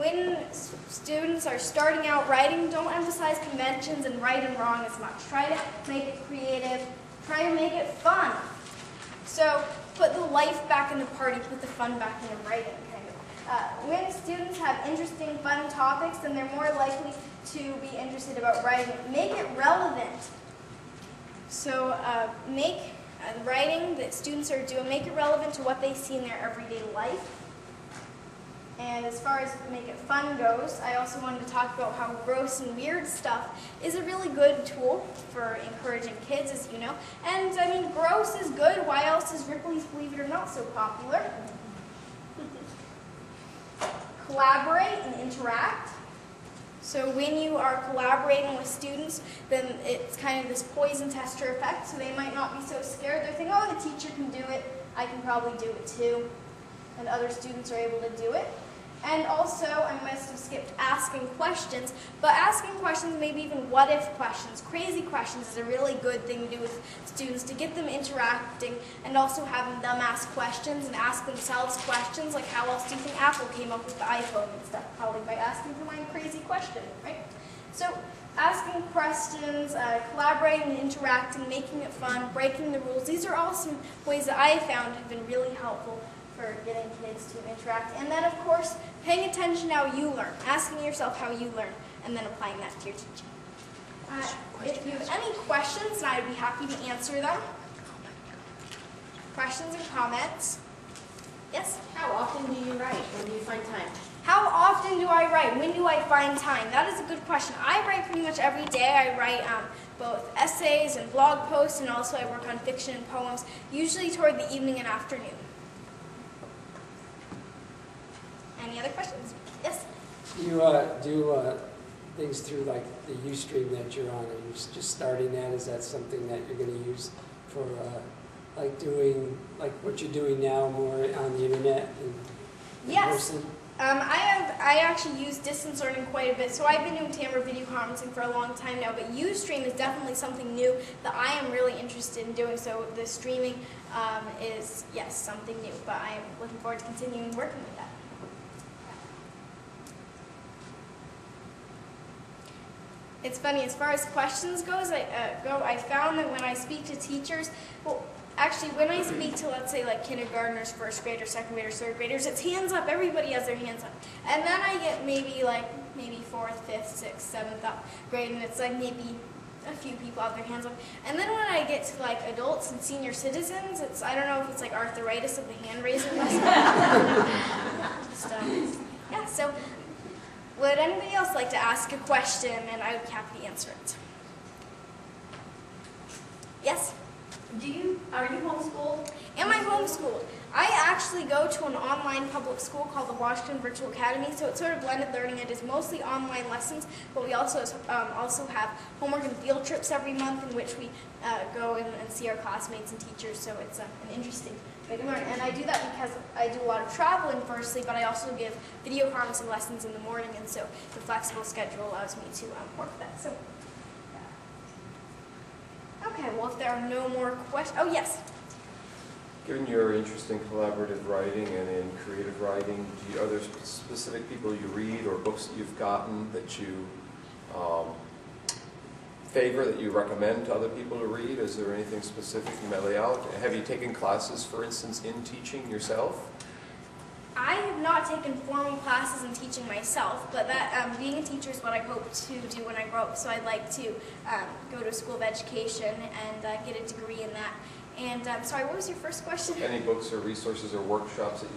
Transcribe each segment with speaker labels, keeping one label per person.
Speaker 1: when students are starting out writing, don't emphasize conventions and right and wrong as much. Try to make it creative. Try to make it fun. So put the life back in the party, put the fun back in the writing, kind of. When students have interesting, fun topics, then they're more likely to be interested about writing. Make it relevant. So make writing that students are doing, make it relevant to what they see in their everyday life. And as far as make it fun goes, I also wanted to talk about how gross and weird stuff is a really good tool for encouraging kids, as you know. And I mean, gross is good. Why else is Ripley's Believe It or Not so popular? Collaborate and interact. So when you are collaborating with students, then it's kind of this poison tester effect, so they might not be so scared. They're thinking, oh, the teacher can do it, I can probably do it too. And other students are able to do it. And also, I must have skipped asking questions, but asking questions, maybe even what-if questions, crazy questions is a really good thing to do with students to get them interacting and also having them ask questions and ask themselves questions, like how else do you think Apple came up with the iPhone and stuff? Probably by asking them a crazy question, right? So asking questions, collaborating and interacting, making it fun, breaking the rules, these are all some ways that I have found have been really helpful for getting kids to interact. And then, of course, paying attention to how you learn, asking yourself how you learn, and then applying that to your teaching. If you have any questions, I'd be happy to answer them. Questions and comments? Yes?
Speaker 2: How often do you write? When do you find time?
Speaker 1: How often do I write? When do I find time? That is a good question. I write pretty much every day. I write both essays and blog posts, and also I work on fiction and poems, usually toward the evening and afternoon. Any other questions? Yes?
Speaker 3: You do things through like the Ustream that you're on. Are you just starting that? Is that something that you're going to use for like doing like what you're doing now more on the internet and in person?
Speaker 1: I actually use distance learning quite a bit. So I've been doing Tamra video conferencing for a long time now, but Ustream is definitely something new that I am really interested in doing. So the streaming is, yes, something new, but I am looking forward to continuing working with that. It's funny, as far as questions goes, I found that when I speak to teachers, well, actually, when I speak to, let's say, like kindergartners, first graders, second graders, third graders, it's hands up. Everybody has their hands up. And then I get maybe fourth, fifth, sixth, seventh up grade, and it's like maybe a few people have their hands up. And then when I get to like adults and senior citizens, it's, I don't know if it's like arthritis of the hand raising muscle. Yeah, so would anybody else like to ask a question, and I would be happy to answer it? Yes?
Speaker 2: Are you homeschooled?
Speaker 1: Am I homeschooled? I actually go to an online public school called the Washington Virtual Academy, so it's sort of blended learning. It is mostly online lessons, but we also have homework and field trips every month in which we go and see our classmates and teachers, so it's an interesting way to learn. And I do that because I do a lot of traveling firstly, but I also give video conferencing lessons in the morning, and so the flexible schedule allows me to work that. So. Okay, well, if there are no more questions, oh yes.
Speaker 4: Given your interest in collaborative writing and in creative writing, are there specific people you read or books that you've gotten that you favor, that you recommend to other people to read? Is there anything specific you might lay out? Have you taken classes, for instance, in teaching yourself?
Speaker 1: I have not taken formal classes in teaching myself, but that being a teacher is what I hope to do when I grow up. So I'd like to go to a school of education and get a degree in that. And sorry, what was your first question?
Speaker 4: Any books or resources or workshops that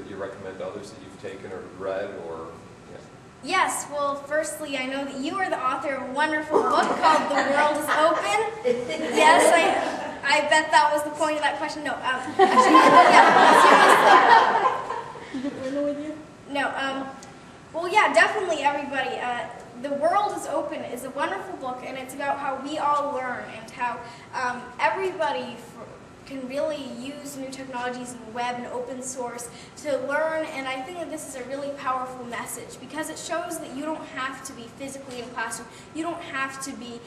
Speaker 4: you recommend to others that you've taken or read or? Yeah.
Speaker 1: Yes. Well, firstly, I know that you are the author of a wonderful book called "The World Is Open." Yes, I bet that was the point of that question. No, actually, yeah, seriously. No, well, yeah, definitely everybody. The World is Open is a wonderful book, and it's about how we all learn and how everybody, can really use new technologies and web and open source to learn, and I think that this is a really powerful message because it shows that you don't have to be physically in a classroom, you don't have to be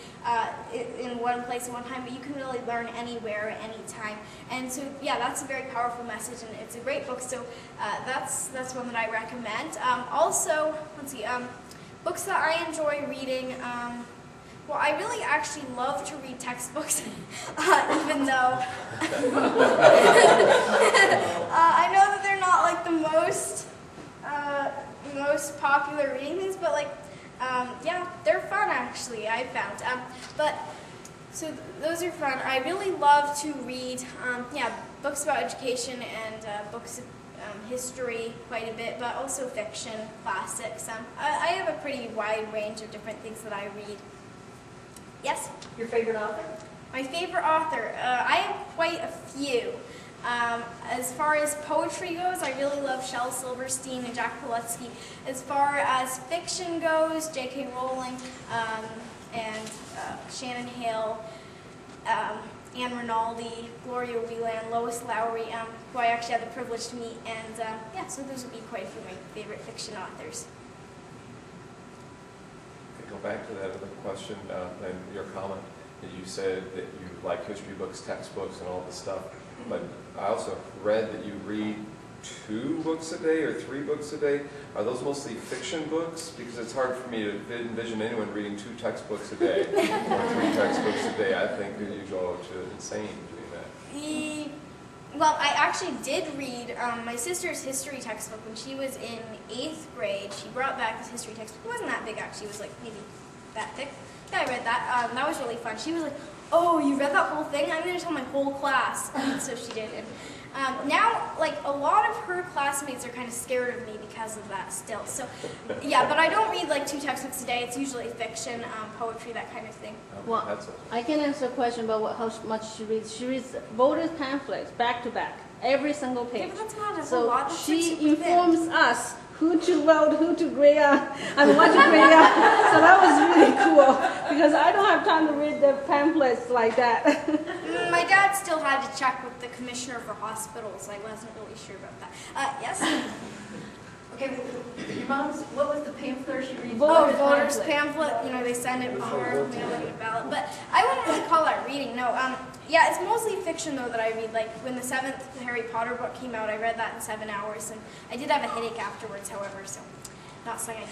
Speaker 1: in one place at one time, but you can really learn anywhere at any time. And so yeah, that's a very powerful message, and it's a great book, so that's one that I recommend. Also, let's see, books that I enjoy reading, well, I really actually love to read textbooks, even though I know that they're not like the most popular reading things, but like, yeah, they're fun actually, I found. So those are fun. I really love to read, yeah, books about education and books of history quite a bit, but also fiction, classics. I have a pretty wide range of different things that I read. Yes?
Speaker 2: Your favorite author?
Speaker 1: My favorite author? I have quite a few. As far as poetry goes, I really love Shel Silverstein and Jack Polutsky. As far as fiction goes, J.K. Rowling and Shannon Hale, Anne Rinaldi, Gloria Whelan, Lois Lowry, who I actually had the privilege to meet, and yeah, so those would be quite a few of my favorite fiction authors.
Speaker 4: Go back to that other question and your comment that you said that you like history books, textbooks, and all this stuff. But I also read that you read 2 books a day or 3 books a day. Are those mostly fiction books? Because it's hard for me to envision anyone reading 2 textbooks a day or 3 textbooks a day. I think that you go to insane doing that.
Speaker 1: Well, I actually did read my sister's history textbook when she was in 8th grade. She brought back this history textbook. It wasn't that big actually, it was like maybe that thick. Yeah, I read that. That was really fun. She was like, "Oh, you read that whole thing? I'm going to tell my whole class." And so she did. And now, like, a lot of her classmates are kind of scared of me because of that still. So, yeah, but I don't read like 2 textbooks a day. It's usually fiction, poetry, that kind of thing.
Speaker 5: Well, I can answer a question about how much she reads. She reads voters' pamphlets back to back, every single page.
Speaker 1: Yeah, but that's not a whole
Speaker 5: So
Speaker 1: lot. That's
Speaker 5: she
Speaker 1: like super thin.
Speaker 5: informs us who to vote, who to agree on, and what to agree on. So that was really cool because I don't have time to read the pamphlets like that.
Speaker 1: My dad still had to check with the commissioner for hospitals. I wasn't really sure about that. Yes?
Speaker 2: Okay, your mom's, what was the pamphlet she reads?
Speaker 1: Oh, voters pamphlet. You know, they send it before we know the ballot. But I wouldn't really call that reading. No. Yeah, it's mostly fiction though that I read. Like when the 7th Harry Potter book came out, I read that in 7 hours, and I did have a headache afterwards. However, so not saying I do.